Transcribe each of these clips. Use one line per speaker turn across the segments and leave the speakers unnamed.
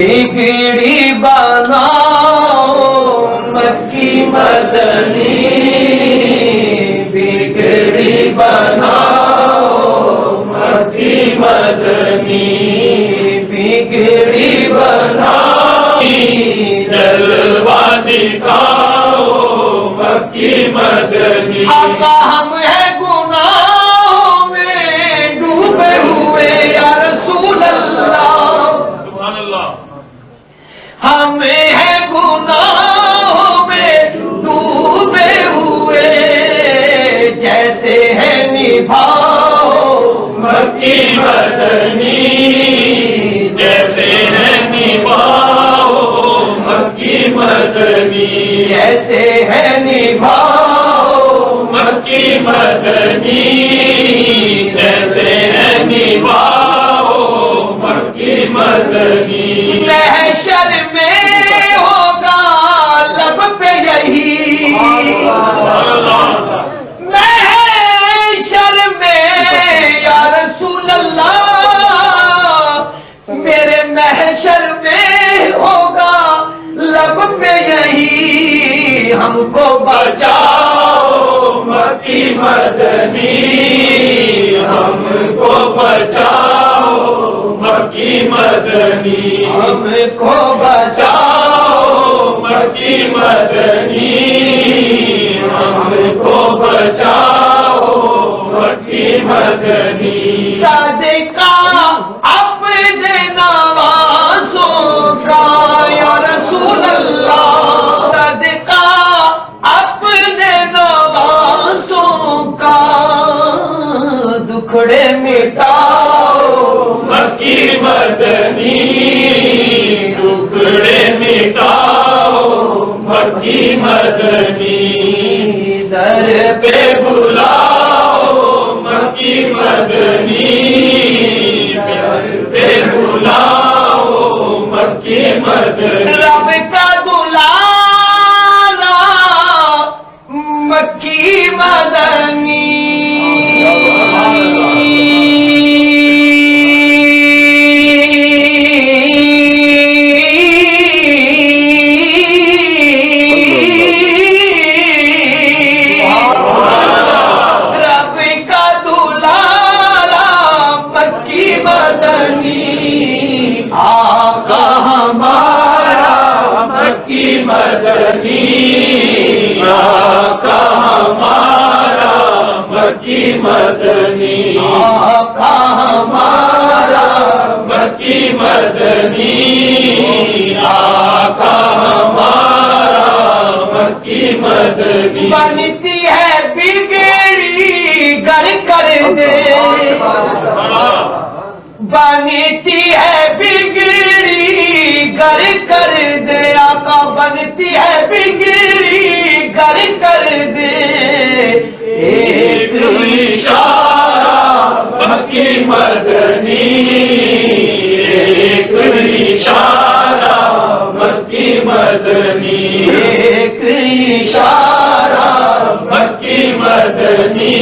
بگڑی بناؤ مکی مدنی، بگڑی بناؤ مکی مدنی، بگڑی بناؤ جلوہ دکھاؤ مکی مدنی۔ آقا ہم ہیں گناہوں میں ڈوبے ہوئے یا رسول اللہ، سبحان اللہ، ہمیں ہے گناہوں میں ڈوبے ہوئے، جیسے ہے نبھاؤ مکی مدنی، جیسے ہے نبھاؤ مکی مدنی، جیسے ہے نبھاؤ مکی مدنی، جیسے ہے نبھاؤ مکی مدنی۔ محشر میں ہوگا لب پہ یہی، محشر میں یا رسول اللہ، میرے محشر میں ہوگا لب پہ یہی، ہم کو بچاؤ مکی مدنی، ہم کو بچاؤ مکی مدنی، ہم کو بچاؤ مکی مدنی، ہم کو بچاؤ مکی مدنی۔ صدقہ اپنے نوازوں کا یا رسول اللہ، صدقہ اپنے نوازوں کا، دکھڑے مٹاؤ مکی مدنی، ٹکڑے مٹاؤ مکی مدنی، در پہ بلاؤ مکی مدنی، در پہ بلاؤ مکی مدنی۔ رب کا دلالا مکی مدنی، آقا ہمارا مکی مدنی، آقا ہمارا مکی مدنی، آقا ہمارا مکی مدنی، آقا ہمارا مکی مدنی۔ بنتی ہے بگڑی گر کر دے، بنتی ہے بگڑی گر کر دے، آقا بنتی ہے بگڑی گر کر دے، ایک اشارہ مکی مدنی، ایک اشارہ مکی مدنی، ایک اشارہ مکی مدنی،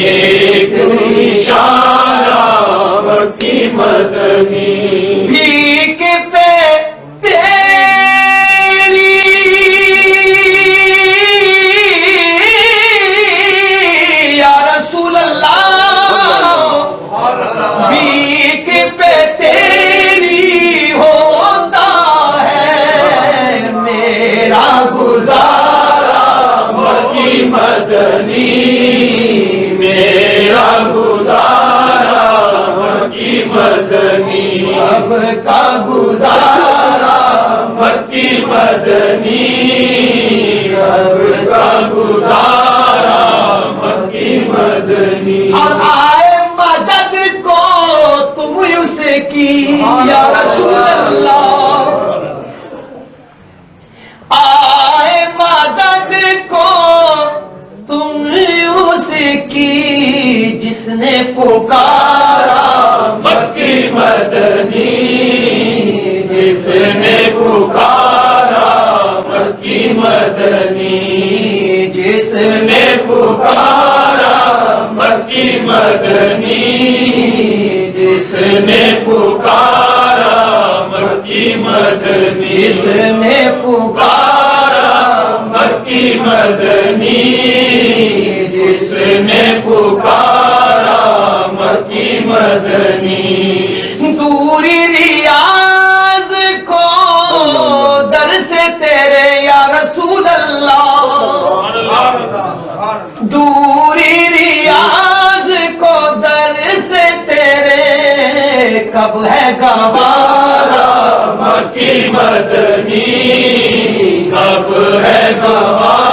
ایک اشارہ مکی مدنی۔ بھیک پہ تیری یا رسول اللہ، بھیک پہ تیری ہوتا ہے میرا گزارا مکی مدنی، میرا گزارا مکی مدنی، سب کا گزارا مکی مدنی، سب کا گزارا مکی مدنی۔ اور آئے مدد کو تم اس کی یا رسول اللہ، آئے مدد کو تم اس کی جس نے پکارا مکی مدنی، جس نے پکارا مکی مدنی، جس نے پکارا مکی مدنی، جس نے پکارا
مکی مدنی
جس نے پکارا
مکی مدنی جس نے پکارا مکی مدنی
دوری ریاض کو در سے تیرے یا رسول اللہ دوری ریاض کو در سے تیرے کب ہے گوارا
مکی مدنی کب ہے گوارا